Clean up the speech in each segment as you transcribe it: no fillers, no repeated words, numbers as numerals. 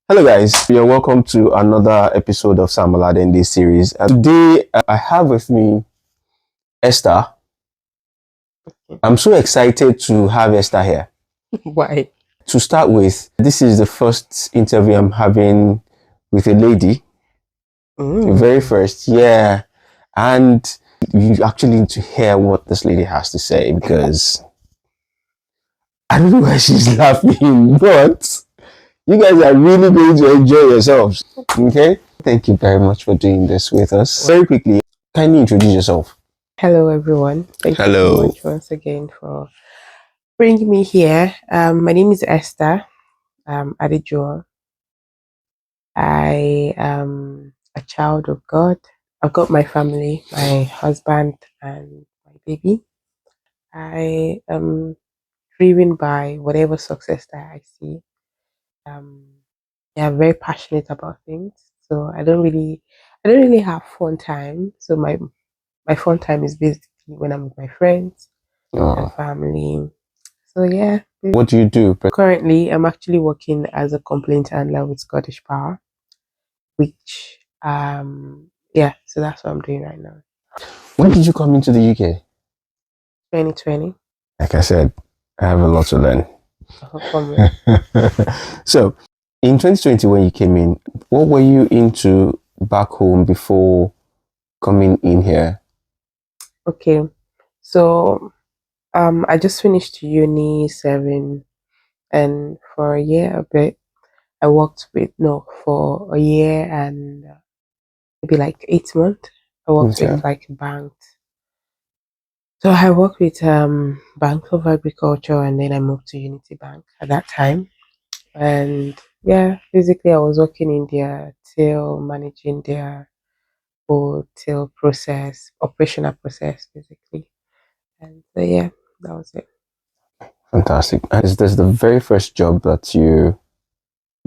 Hello guys, you're welcome to another episode of Sam Oladeinde Series. Today I have with me Esther. I'm so excited to have Esther here. Why? To start with, this is the first interview I'm having with a lady. The very first, yeah. And you actually need to hear what this lady has to say because I don't know why she's laughing, but you guys are really going to enjoy yourselves. Okay? Thank you very much for doing this with us. Very quickly, kindly introduce yourself. Hello, everyone. Thank you so much once again for bringing me here. My name is Esther Adejuwon. I am a child of God. I've got my family, my husband, and my baby. I am driven by whatever success that I see. Yeah, I'm very passionate about things. So I don't really have fun time. So my fun time is basically when I'm with my friends and family. So yeah. What do you do? Currently, I'm actually working as a complaint handler with Scottish Power, which yeah. So that's what I'm doing right now. When did you come into the UK? 2020. Like I said, I have a lot to learn. So, in 2020, when you came in, what were you into back home before coming in here? Okay, so I just finished uni 7, and for a year a bit, I worked with for a year and maybe like 8 months. I worked with like banks. So I worked with Bank of Agriculture, and then I moved to Unity Bank at that time. And yeah, basically I was working in their till, managing their whole till process, operational process, basically. And so yeah, that was it. Fantastic. And is this the very first job that you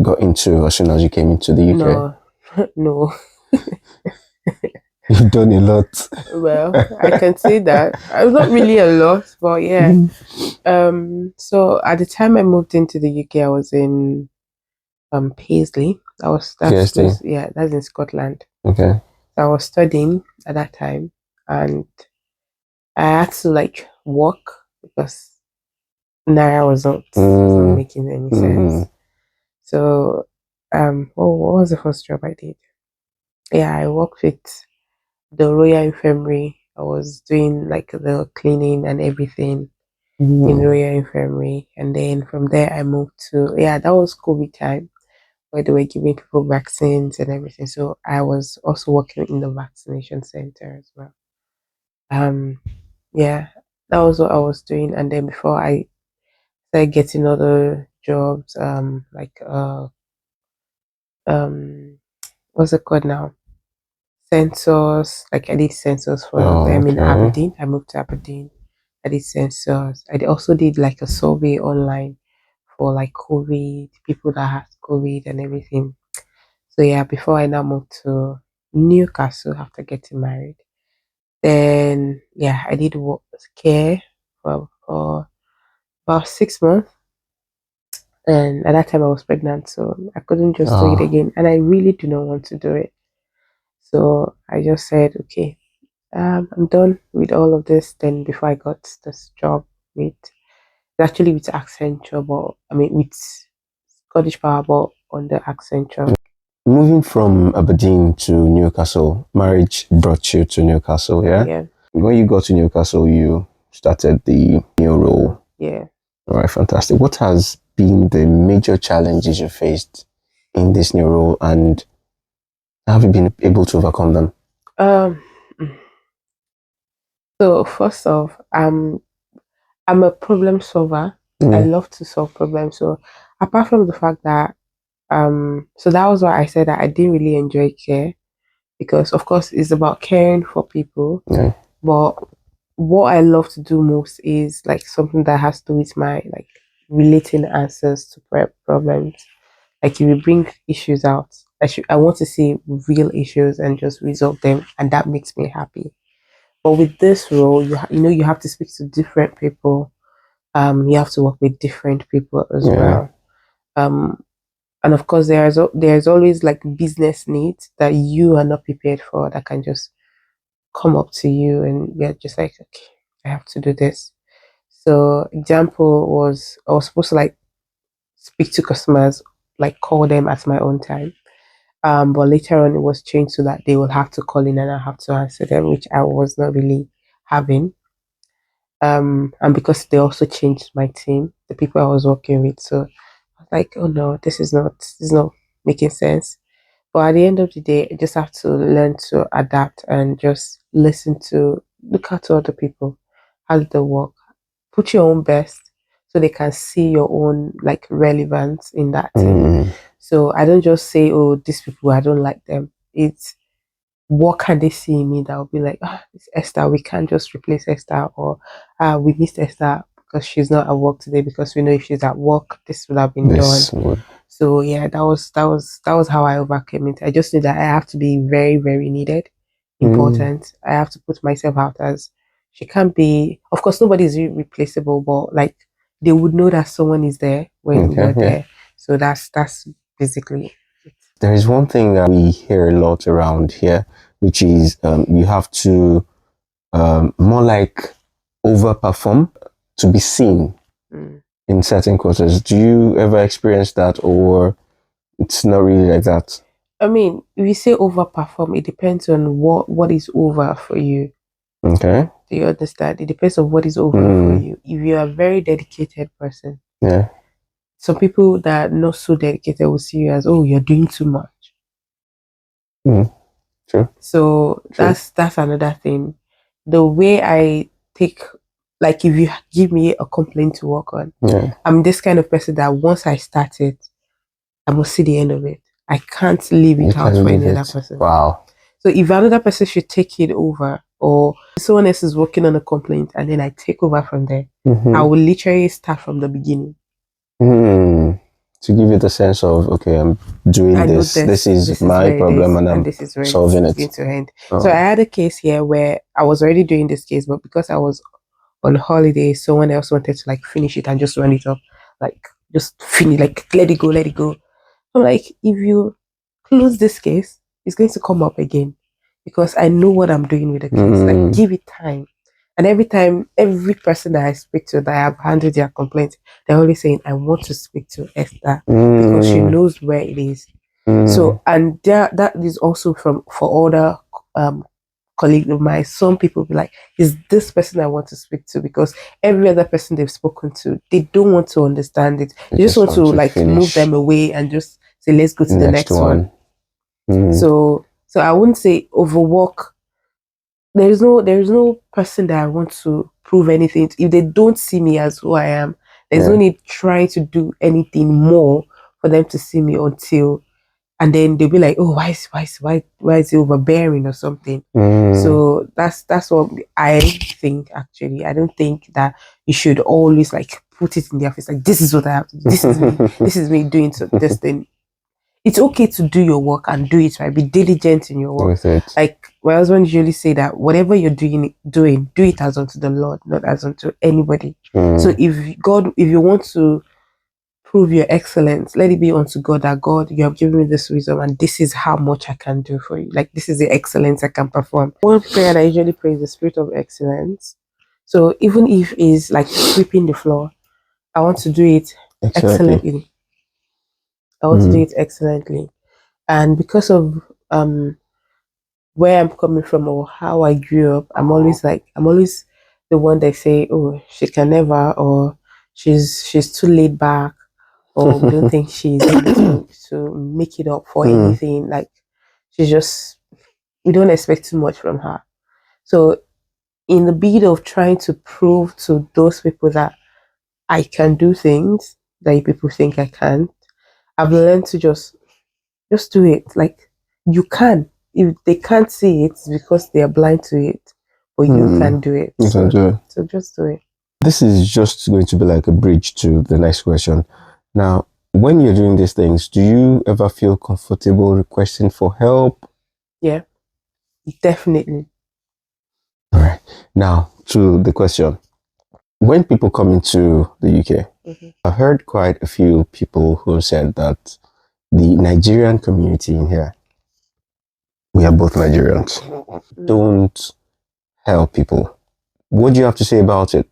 got into as soon as you came into the UK? No, no. You've done a lot. Well, I can say that. Not really a lot, but yeah. So at the time I moved into the UK, I was in Paisley. That's in Scotland. Okay. So I was studying at that time, and I had to like work because Naira was not making any sense. So what was the first job I did? Yeah, I worked with the Royal Infirmary. I was doing like the cleaning and everything in Royal Infirmary, and then from there I moved to that was COVID time where they were giving people vaccines and everything. So I was also working in the vaccination center as well. Yeah, that was what I was doing, and then before I started getting other jobs, what's it called now? Census. Like I did census for them in Aberdeen. I moved to Aberdeen. I did census. Also did like a survey online for like COVID, people that had COVID and everything. So yeah, before I now moved to Newcastle after getting married. Then yeah, I did work care for about 6 months. And at that time I was pregnant, so I couldn't just do it again. And I really do not want to do it. So I just said, okay, I'm done with all of this. Then before I got this job with actually with Accenture, but I mean with Scottish Power, but on the Accenture. Moving from Aberdeen to Newcastle, marriage brought you to Newcastle, yeah? Yeah. When you got to Newcastle, you started the new role. Yeah. All right, fantastic. What has been the major challenges you faced in this new role, and have you been able to overcome them? So first off, I'm a problem solver. I love to solve problems. So apart from the fact that so that was why I said that I didn't really enjoy care, because of course it's about caring for people. Yeah. But what I love to do most is like something that has to do with my like relating answers to problems. Like if you bring issues out, I want to see real issues and just resolve them, and that makes me happy. But with this role, you have to speak to different people. You have to work with different people as well. And of course, there's always like business needs that you are not prepared for that can just come up to you, and you're just like, okay, I have to do this. So example was I was supposed to like speak to customers, like call them at my own time. But later on it was changed so that they will have to call in and I have to answer them, which I was not really having. And because they also changed my team, the people I was working with, so I was like, oh no, this is not making sense. But at the end of the day, I just have to learn to adapt and just look out to other people, how do they work, put your own best so they can see your own like relevance in that team. So I don't just say, oh, these people, I don't like them. It's what can they see in me that will be like, it's Esther, we can't just replace Esther, or we missed Esther because she's not at work today because we know if she's at work, this would have been done. So yeah, that was how I overcame it. I just knew that I have to be very, very needed, important. I have to put myself out as she can't be. Of course, nobody's replaceable, but like they would know that someone is there when you're there. So that's basically it. There is one thing that we hear a lot around here, which is you have to more like overperform to be seen in certain quarters. Do you ever experience that, or it's not really like that? I mean, if you say overperform, it depends on what is over for you. Okay. Do you understand? It depends on what is over for you. If you're a very dedicated person, yeah, some people that are not so dedicated will see you as, oh, you're doing too much. True. So that's another thing. The way I take, like, if you give me a complaint to work on, I'm this kind of person that once I start it, I must see the end of it. I can't leave it out for any other person. Wow. So if another person should take it over, or someone else is working on a complaint and then I take over from there, I will literally start from the beginning. To give you the sense of, okay, I'm doing this. This is my problem, and I'm this is where solving it's it. going to end. So I had a case here where I was already doing this case, but because I was on holiday, someone else wanted to like finish it and just run it up, like just finish, like let it go, let it go. I'm like, if you close this case, it's going to come up again because I know what I'm doing with the case. Like, give it time. And every time, every person that I speak to that I have handled their complaint, they're always saying, I want to speak to Esther because she knows where it is. So, and that is also for other colleagues of mine. Some people be like, is this person I want to speak to? Because every other person they've spoken to, they don't want to understand it. They just want to like move them away and just say, let's go to the next one. So I wouldn't say overwork. There's no person that I want to prove anything to. If they don't see me as who I am, there's no need trying to do anything more for them to see me until, and then they'll be like, oh, why is he overbearing or something? So that's what I think. Actually, I don't think that you should always like put it in their face like, this is what I have to do. This is me doing this thing. It's okay to do your work and do it right. Be diligent in your work. Like my husband usually say that whatever you're do it as unto the Lord, not as unto anybody. So if you want to prove your excellence, let it be unto God, that God, you have given me this wisdom and this is how much I can do for you. Like, this is the excellence I can perform. One prayer that I usually pray is the spirit of excellence. So even if it's like sweeping the floor, I want to do it excellently. I want to do it excellently. And because of where I'm coming from or how I grew up, I'm always the one that say, oh, she can never, or she's too laid back, or we don't think she's able to make it up for anything. Like, we don't expect too much from her. So in the bid of trying to prove to those people that I can do things that people think I can't, I've learned to just do it. Like, you can. If they can't see it, it's because they are blind to it. But you can do it. You can do it. So just do it. This is just going to be like a bridge to the next question. Now, when you're doing these things, do you ever feel comfortable requesting for help? Yeah, definitely. All right. Now, to the question. When people come into the UK, I've heard quite a few people who said that the Nigerian community in here, we are both Nigerians, don't help people. What do you have to say about it?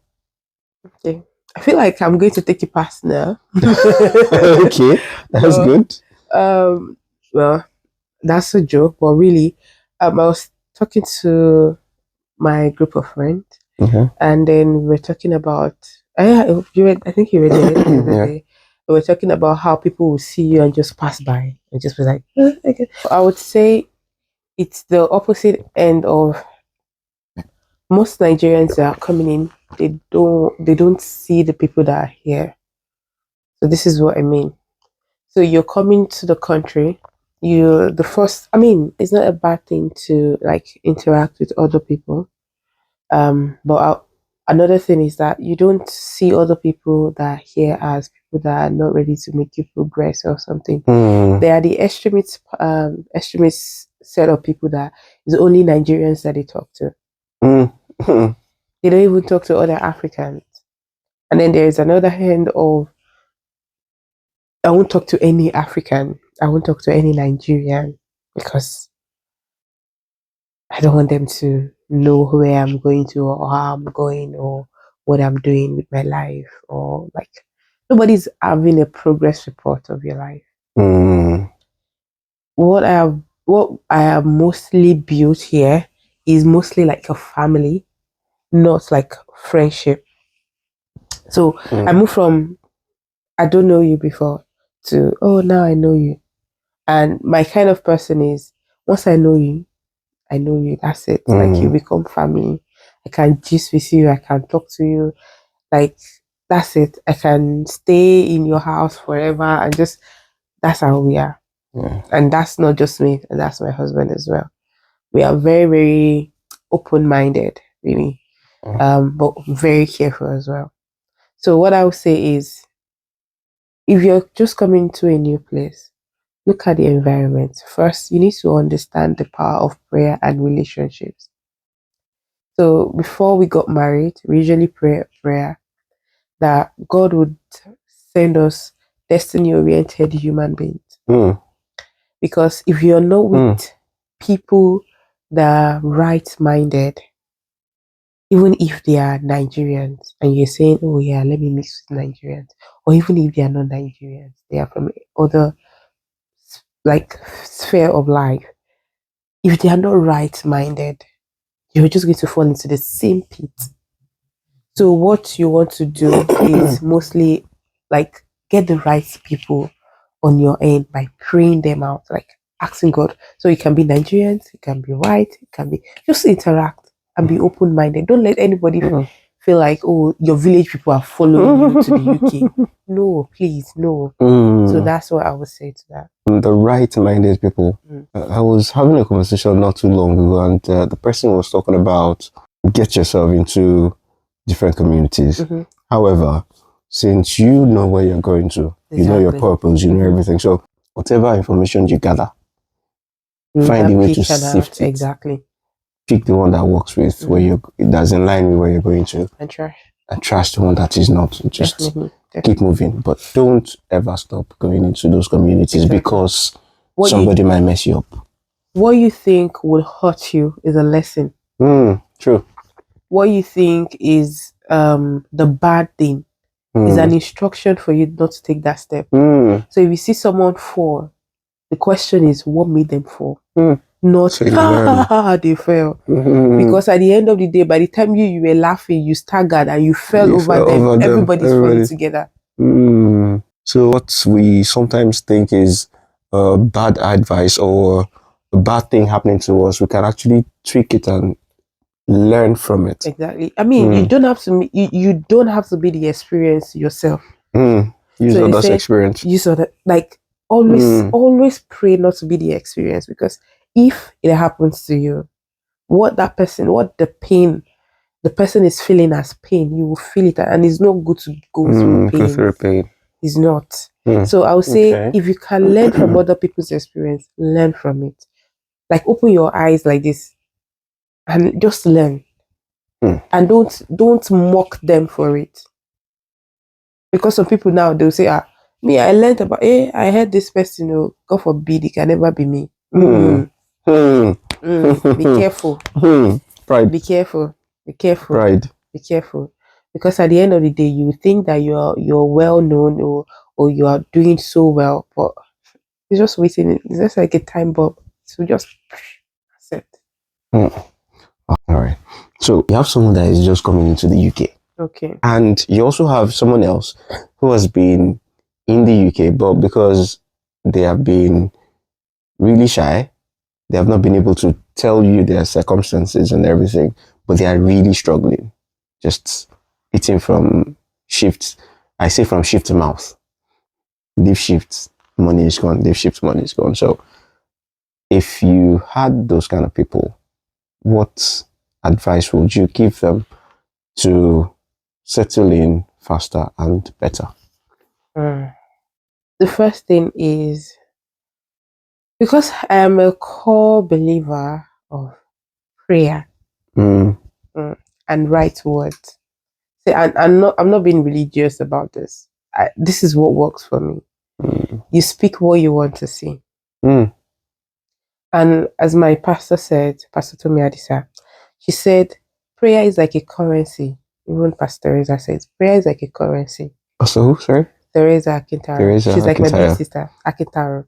Okay. I feel like I'm going to take it past now. Okay, that's good. Well, that's a joke, but really, I was talking to my group of friends, and then we were talking about. I think you read it the other day. We were talking about how people will see you and just pass by and just be like, okay. I would say it's the opposite end of most Nigerians that are coming in. They don't see the people that are here. So this is what I mean. So you're coming to the country. You're the first. I mean, it's not a bad thing to like interact with other people. But another thing is that you don't see other people that are here as people that are not ready to make you progress or something. They are the extremist set of people that is only Nigerians that they talk to. They don't even talk to other Africans. And then there's another hand of I won't talk to any African. I won't talk to any Nigerian because I don't want them to know where I'm going to or how I'm going or what I'm doing with my life or like nobody's having a progress report of your life. What I have mostly built here is mostly like a family, not like friendship. So I moved from I don't know you before to now I know you. And my kind of person is once I know you, that's it. Like you become family. I can gist with you, I can talk to you. Like that's it. I can stay in your house forever and just that's how we are. And that's not just me, and that's my husband as well. We are very, very open minded, really. But very careful as well. So what I would say is if you're just coming to a new place, look at the environment. First, you need to understand the power of prayer and relationships. So before we got married, we usually pray prayer that God would send us destiny-oriented human beings. Because if you're not with people that are right-minded, even if they are Nigerians, and you're saying, "Oh yeah, let me mix with Nigerians," or even if they are not Nigerians, they are from other like sphere of life. If they are not right-minded, you're just going to fall into the same pit. So what you want to do is mostly like get the right people on your end by praying them out, like asking God. So it can be Nigerians, it can be white, it can be just interact and be open minded. Don't let anybody feel like your village people are following you to the UK. No, please, no. So that's what I would say to that. The right-minded people. I was having a conversation not too long ago, and the person was talking about get yourself into different communities. However, since you know where you're going to, you know your purpose, you know everything. So whatever information you gather, find a way to sift it. Exactly. Pick the one that works with that's in line with where you're going to, and trash the one that is not. Just Definitely. keep moving, but don't ever stop going into those communities because somebody might mess you up. What you think will hurt you is a lesson. True. What you think is the bad thing is an instruction for you not to take that step. So if you see someone fall, the question is what made them fall? Not they fell. Because at the end of the day, by the time you were laughing, you staggered and you fell over them. Everybody's falling together. So what we sometimes think is bad advice or a bad thing happening to us, we can actually tweak it and learn from it. Exactly. I mean, you don't have to. You don't have to be the experience yourself. Use others' experience. Use other like always pray not to be the experience because if it happens to you, what the person is feeling as pain, you will feel it, and it's not good to go through pain. Go through pain. It's not. So I would say if you can learn from other people's experience, learn from it. Like open your eyes like this and just learn. And don't mock them for it. Because some people now they'll say, Me, I learned about, I heard this person, God forbid, it can never be me. Be careful. Pride. Be careful. Be careful. Pride. Be careful. Because at the end of the day, you think that you're well known, or you are doing so well, but it's just waiting. It's just like a time bomb. So just accept. All right. So you have someone that is just coming into the UK. Okay. And you also have someone else who has been in the UK, but because they have been really shy, they have not been able to tell you their circumstances and everything, but they are really struggling. Just eating from shifts. I say from shift to mouth. They've shift, money is gone. They've shift, money is gone. So if you had those kind of people, what advice would you give them to settle in faster and better? The first thing is, because I am a core believer of prayer and right words. See, I'm not being religious about this. This is what works for me. You speak what you want to see. And as my pastor said, Pastor Tomi Adisa, she said, prayer is like a currency. Even Pastor Teresa says, prayer is like a currency. Also who, sorry? Teresa Akintaro. She's like my big sister, Akintaro.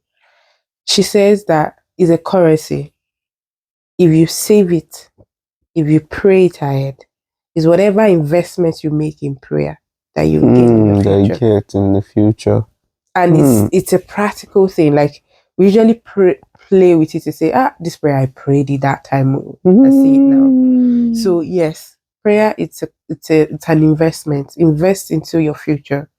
She says that is a currency. If you save it, if you pray it ahead, is whatever investment you make in prayer that you get in your future. That you get in the future. And it's a practical thing. Like we usually play with it to say, this prayer I prayed it that time. I see it now. So yes, prayer it's an investment. Invest into your future.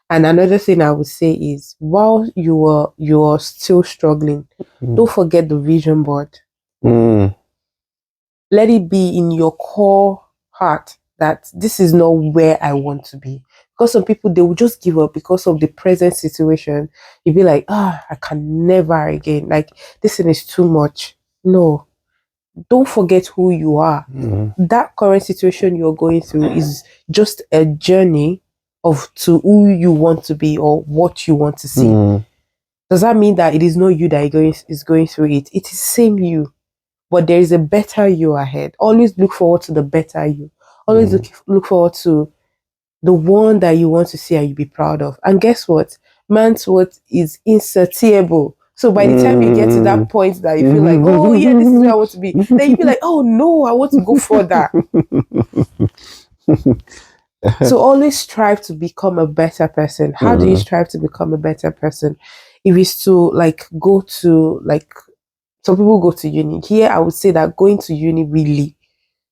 And another thing I would say is, while you're still struggling, don't forget the vision board. Let it be in your core heart that this is not where I want to be. Because some people, they will just give up because of the present situation. You'll be like, I can never again. Like, this thing is too much. No, don't forget who you are. That current situation you're going through is just a journey to who you want to be or what you want to see. Does that mean that it is not you that is going through it? It is same you, but there is a better you ahead. Always look forward to the better you. Always look forward to the one that you want to see and you be proud of. And guess what? Man's worth is insatiable. So by the time you get to that point that you feel like, oh yeah, this is where I want to be, then you be like, oh no, I want to go further. So always strive to become a better person. How do you strive to become a better person? If it's to go to some people go to uni. Here I would say that going to uni really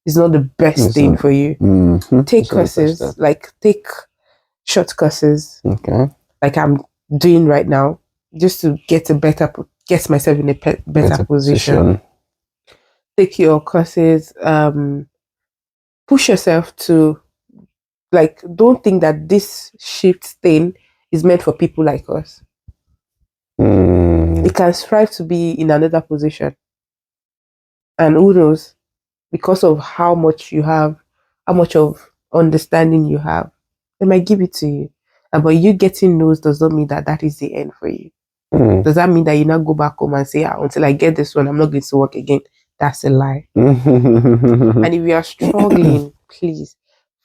is not the best thing for you. Take courses, take short courses. Okay. Like I'm doing right now, just to get myself in a better position. Take your courses, push yourself to don't think that this shift thing is meant for people like us. It can strive to be in another position. And who knows, because of how much you have, how much of understanding you have, they might give it to you. But you getting those does not mean that is the end for you. Does that mean that you now go back home and say, until I get this one, I'm not going to work again? That's a lie. And if you are struggling, please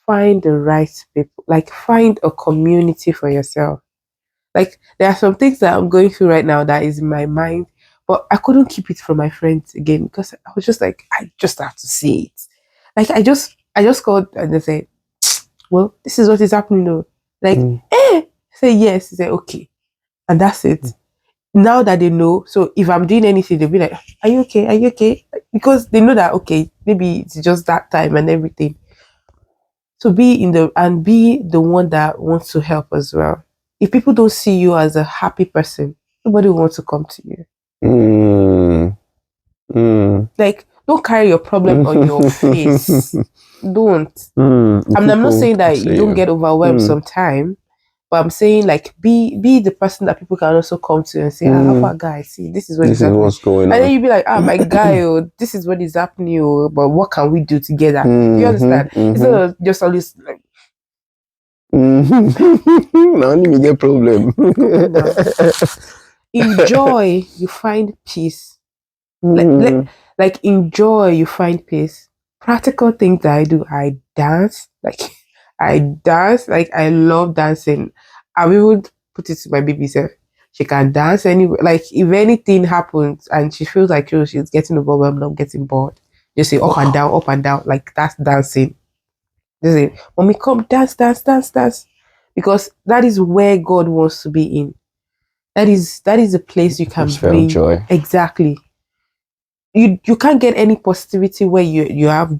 find the right people. Find a community for yourself. There are some things that I'm going through right now that is in my mind, but I couldn't keep it from my friends again because I was just like, I just have to see it. I just called and they said, well, this is what is happening though. Say yes. Say okay. And that's it. Now that they know, so if I'm doing anything, they'll be like, are you okay? Are you okay? Because they know that, okay, maybe it's just that time and everything. So be the one that wants to help as well. If people don't see you as a happy person, nobody wants to come to you. Don't carry your problem on your face. Don't. I'm not saying that you don't get overwhelmed sometime, but I'm saying be the person that people can also come to and say, how far guys, see, this is what is happening. What's going on. And then you be like, my guy, this is what is happening, but what can we do together? You understand? Instead of just always Now only me get problem. Come on now. In joy, you find peace. Like in joy, you find peace. Practical things that I do, I dance. Like I dance. Like I love dancing. I will put it to my baby self. She can dance anywhere. Like if anything happens and she feels like she's getting overwhelmed, not getting bored, just say up and down, up and down. Like that's dancing. Just say, "Mommy, come dance, dance, dance, dance," because that is where God wants to be in. That is a place you can bring joy. Exactly. You can't get any positivity where you have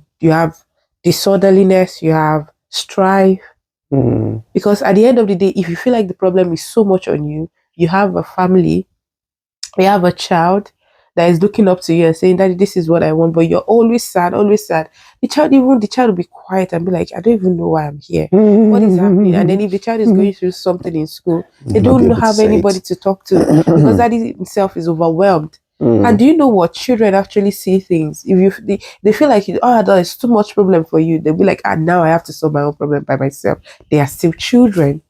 disorderliness, you have strife. Because at the end of the day, if you feel like the problem is so much on you, you have a family, you have a child that is looking up to you and saying that this is what I want, but you're always sad, always sad. The child will be quiet and be like, I don't even know why I'm here. What is happening? And then if the child is going through something in school, they don't have anybody to talk to because that itself is overwhelmed. And do you know what? Children actually see things. If they feel like there's too much problem for you, they'll be like, now I have to solve my own problem by myself. They are still children.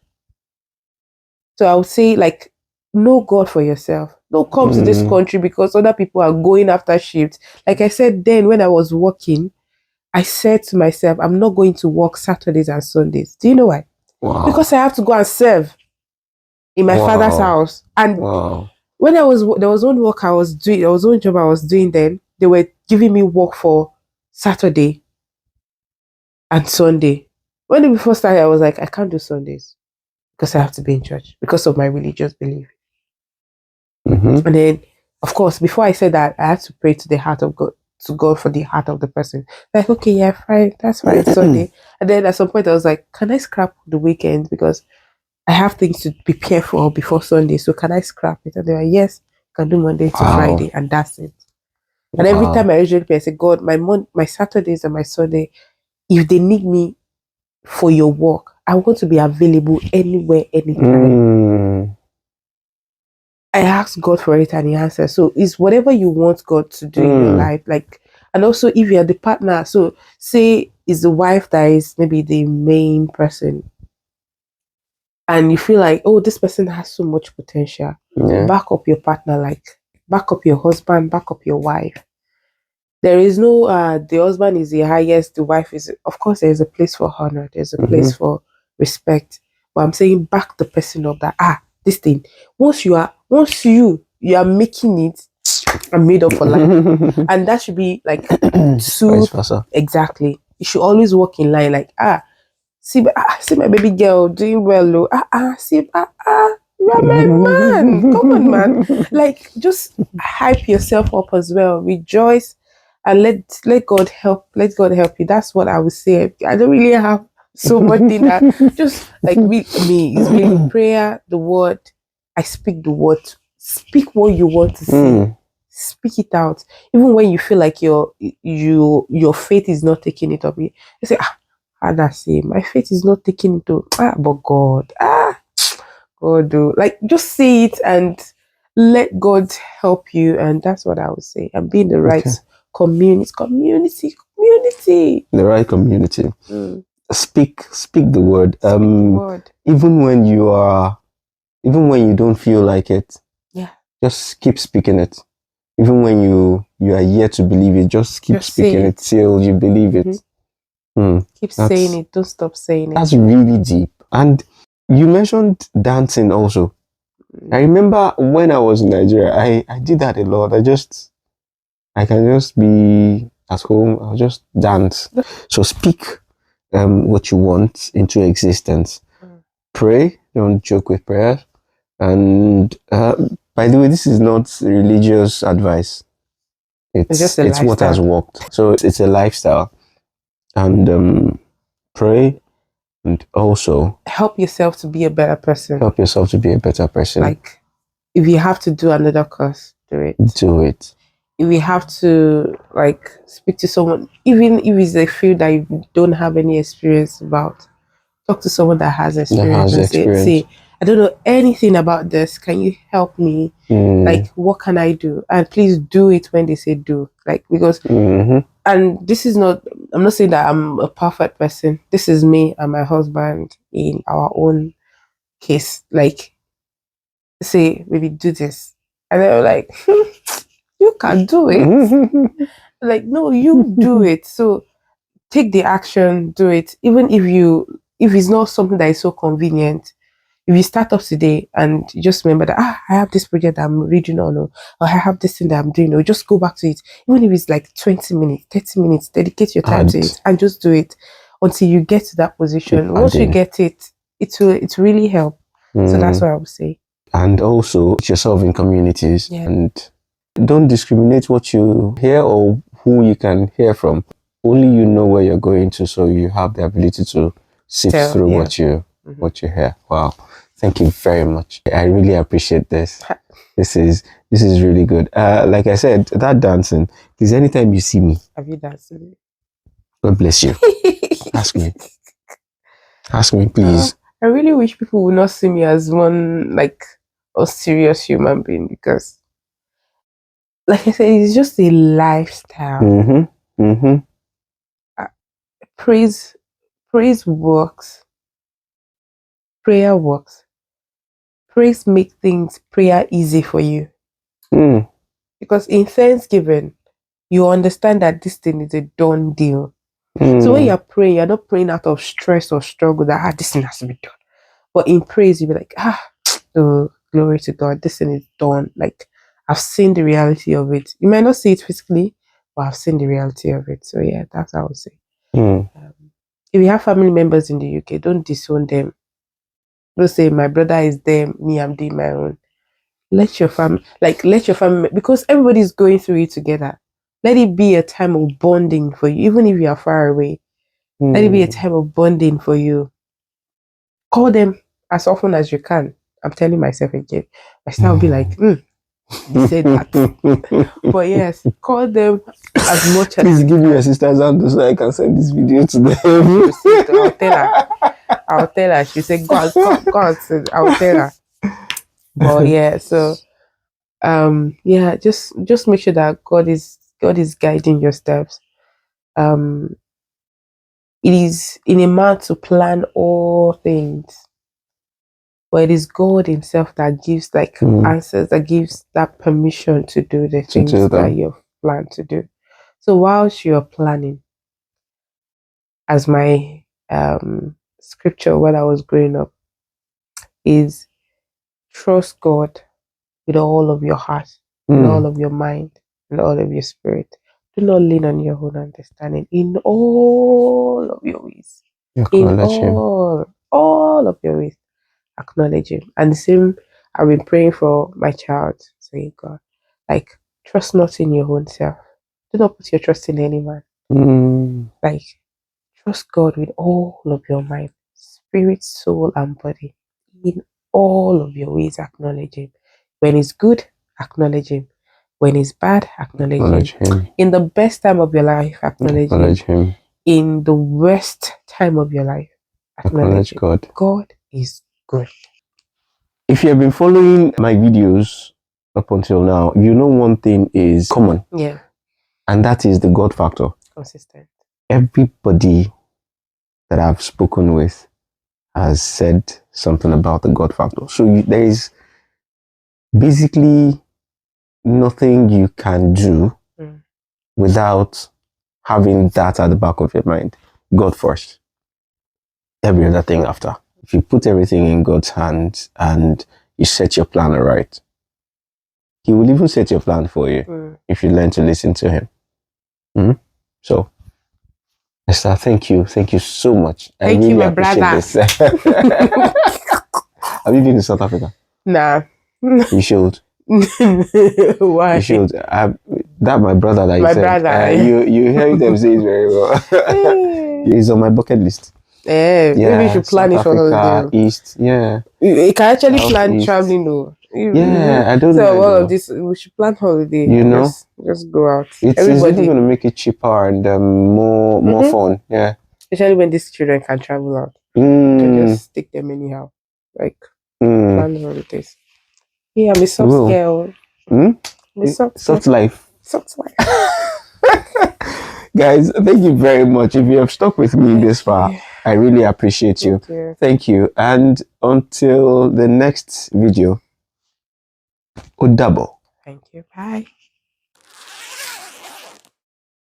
So I would say, like, know God for yourself. Don't come to this country because other people are going after shifts. Like I said then when I was working, I said to myself, I'm not going to work Saturdays and Sundays. Do you know why? Wow. Because I have to go and serve in my father's house. And when there was one work I was doing, there was one job I was doing then, they were giving me work for Saturday and Sunday. When we first started, I was like, I can't do Sundays because I have to be in church because of my religious belief. And then, of course, before I said that, I had to pray to the heart of God, to God for the heart of the person. Like, okay, yeah, fine, that's fine, Sunday. And then at some point, I was like, can I scrap the weekend because I have things to prepare for before Sunday? So can I scrap it? And they were like, yes, can do Monday to Friday, and that's it. And every time I usually pray, I say, God, my Saturdays and my Sunday, if they need me for your work, I want to be available anywhere, anytime. I ask God for it and He answers. So it's whatever you want God to do in your life. Like, and also if you're the partner, so say it's the wife that is maybe the main person, and you feel like, oh, this person has so much potential. Back up your partner, like back up your husband, back up your wife. There is no the husband is the highest, the wife is, of course there's a place for honor, there's a place for respect. But I'm saying back the person up that this thing, once you are making it and made up for life. And that should be like Vice versa. Exactly. You should always walk in line like see my baby girl doing well. You are my man. Come on, man. Like just hype yourself up as well. Rejoice and let God help. Let God help you. That's what I would say. I don't really have so much in that. Just like me, it's really prayer, the word. I speak the word. Speak what you want to see. Speak it out. Even when you feel like your faith is not taking it up. You say, say my faith is not taking it up. But God, God do. Like just say it and let God help you. And that's what I would say. And be in the right community. The right community. Speak the word. Even when you don't feel like it, just keep speaking it. Even when you are yet to believe it, just keep speaking it till you believe it. Keep saying it. Don't stop saying it. That's really deep. And you mentioned dancing also. I remember when I was in Nigeria, I did that a lot. I can just be at home. I'll just dance. So speak what you want into existence. Pray. Don't joke with prayer. And by the way, this is not religious advice. It's what has worked. So it's a lifestyle. And pray, and also help yourself to be a better person. Like if you have to do another course, do it. If you have to like speak to someone, even if it's a field that you don't have any experience about, talk to someone that has experience say, I don't know anything about this. Can you help me? Like, what can I do? And please do it when they say do. Like, because and this is not I'm not saying that I'm a perfect person. This is me and my husband in our own case. Like, say, maybe do this. And they're like, you can do it. Like, no, you do it. So take the action, do it. Even if it's not something that is so convenient, if you start up today and you just remember that I have this project that I'm reading on, or I have this thing that I'm doing, or just go back to it. Even if it's like 20 minutes, 30 minutes, dedicate your time to it and just do it until you get to that position. Once you get it, it's really help. So that's what I would say. And also put yourself in communities, Yeah. and don't discriminate what you hear or who you can hear from. Only you know where you're going to, so you have the ability to sift through what you hear. Wow. Thank you very much. I really appreciate this. This is really good. Like I said, that dancing, please, anytime you see me, have you danced? God bless you. Ask me, please. I really wish people would not see me as one, like, a serious human being, because, like I said, it's just a lifestyle. Praise works. Prayer works. Praise make prayer easy for you. Because in Thanksgiving, you understand that this thing is a done deal. So when you're praying, you're not praying out of stress or struggle that this thing has to be done. But in praise, you'll be like, oh, glory to God, this thing is done. Like, I've seen the reality of it. You might not see it physically, but I've seen the reality of it. So yeah, that's what I would say. If you have family members in the UK, don't disown them. Don't say my brother is there, me, I'm doing my own. Let your family, because everybody's going through it together. Let it be a time of bonding for you, even if you are far away. Let it be a time of bonding for you. Call them as often as you can. I'm telling myself again. My sister will be like, you said that. But yes, call them as much as please give me your sister's handle so I can send this video to them. I'll tell her. She said, God, I'll tell her. But yeah, so yeah, just make sure that God is guiding your steps. It is in a man to plan all things, but it is God Himself that gives answers, that gives that permission to do the things that you've planned to do. So whilst you're planning, as my scripture when I was growing up is, trust God with all of your heart, and all of your mind, and all of your spirit. Do not lean on your own understanding in all of your ways. In all of your ways, acknowledge Him. And the same, I've been praying for my child, saying, God, like, trust not in your own self. Do not put your trust in any man. Like, trust God with all of your mind, spirit, soul, and body. In all of your ways, acknowledge Him. When it's good, acknowledge Him. When it's bad, acknowledge Him. In the best time of your life, acknowledge Him. In the worst time of your life, acknowledge God. God is good. If you have been following my videos up until now, you know one thing is common. Yeah. And that is the God factor. Consistent. Everybody that I've spoken with has said something about the God factor. So there is basically nothing you can do without having that at the back of your mind. God first. Every other thing after. If you put everything in God's hands and you set your plan right, He will even set your plan for you if you learn to listen to Him. So, Esther, thank you so much. Thank you, my brother. This. Have you been in South Africa? Nah. You should. Why? You should. That my brother that my you said. Brother. You hear them say it very well. He's on my bucket list. Maybe you should plan South it for Africa, holiday. East, yeah. You can actually South plan East. traveling though. I don't know. So all of this, we should plan holiday. You know, just go out. It's even going to make it cheaper and more fun. Yeah. Especially when these children can travel out. You can just take them anyhow. Like plan holidays. Yeah, I'm a soft girl. Soft life. Soft life. Guys, thank you very much. If you have stuck with me this far, you. I really appreciate you. Thank you. Thank you. And until the next video, Udabo. Thank you. Bye.